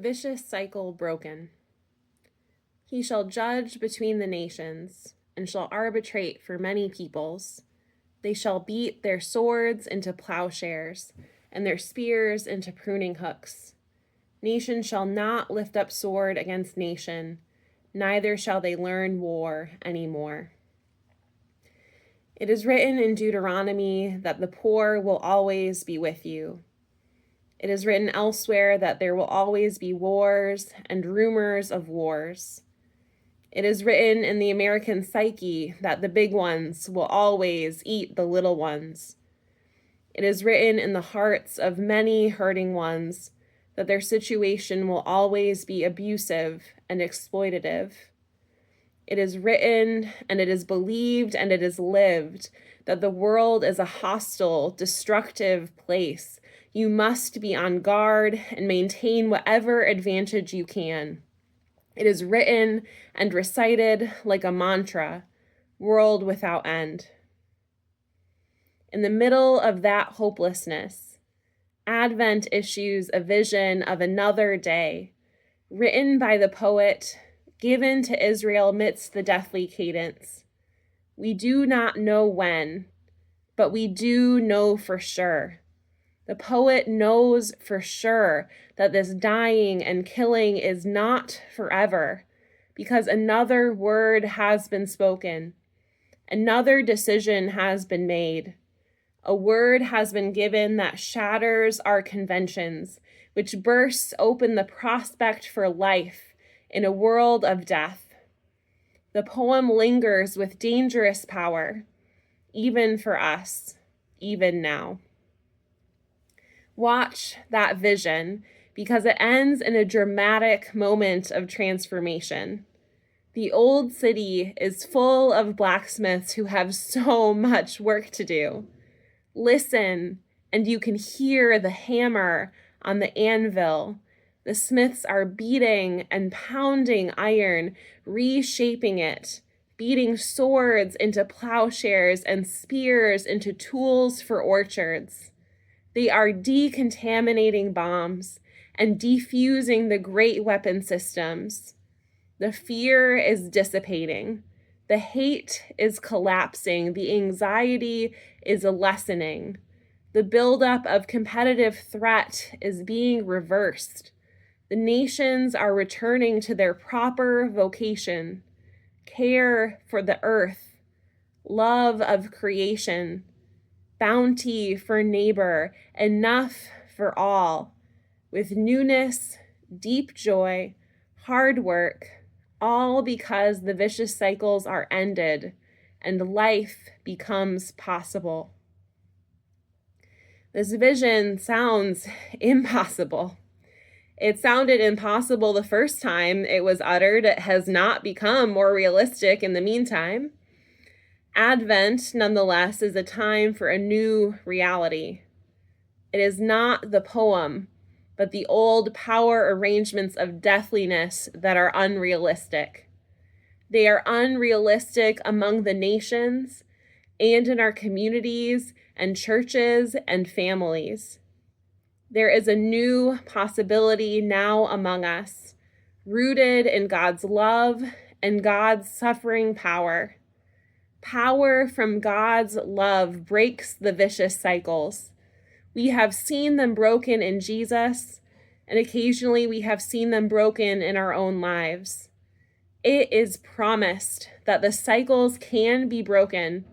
vicious cycle broken. He shall judge between the nations, and shall arbitrate for many peoples. They shall beat their swords into plowshares, and their spears into pruning hooks. Nation shall not lift up sword against nation, neither shall they learn war any more. It is written in Deuteronomy that the poor will always be with you. It is written elsewhere that there will always be wars and rumors of wars. It is written in the American psyche that the big ones will always eat the little ones. It is written in the hearts of many hurting ones that their situation will always be abusive and exploitative. It is written, and it is believed, and it is lived, that the world is a hostile, destructive place. You must be on guard and maintain whatever advantage you can. It is written and recited like a mantra, world without end. In the middle of that hopelessness, Advent issues a vision of another day, written by the poet, given to Israel midst the deathly cadence. We do not know when, but we do know for sure. The poet knows for sure that this dying and killing is not forever, because another word has been spoken. Another decision has been made. A word has been given that shatters our conventions, which bursts open the prospect for life in a world of death. The poem lingers with dangerous power, even for us, even now. Watch that vision, because it ends in a dramatic moment of transformation. The old city is full of blacksmiths who have so much work to do. Listen, and you can hear the hammer on the anvil. The smiths are beating and pounding iron, reshaping it, beating swords into plowshares and spears into tools for orchards. They are decontaminating bombs and defusing the great weapon systems. The fear is dissipating. The hate is collapsing. The anxiety is lessening. The buildup of competitive threat is being reversed. The nations are returning to their proper vocation: care for the earth, love of creation, bounty for neighbor, enough for all, with newness, deep joy, hard work, all because the vicious cycles are ended and life becomes possible. This vision sounds impossible. It sounded impossible the first time it was uttered. It has not become more realistic in the meantime. Advent, nonetheless, is a time for a new reality. It is not the poem, but the old power arrangements of deathliness that are unrealistic. They are unrealistic among the nations and in our communities and churches and families. There is a new possibility now among us, rooted in God's love and God's suffering power. Power from God's love breaks the vicious cycles. We have seen them broken in Jesus, and occasionally we have seen them broken in our own lives. It is promised that the cycles can be broken,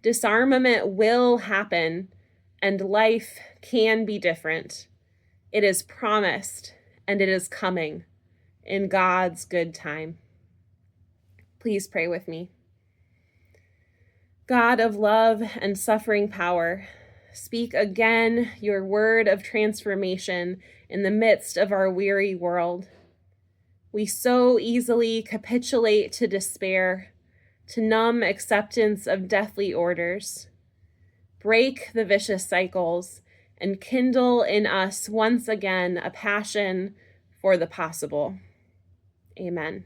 disarmament will happen, and life can be different. It is promised, and it is coming in God's good time. Please pray with me. God of love and suffering power, speak again your word of transformation in the midst of our weary world. We so easily capitulate to despair, to numb acceptance of deathly orders. Break the vicious cycles and kindle in us once again a passion for the possible. Amen.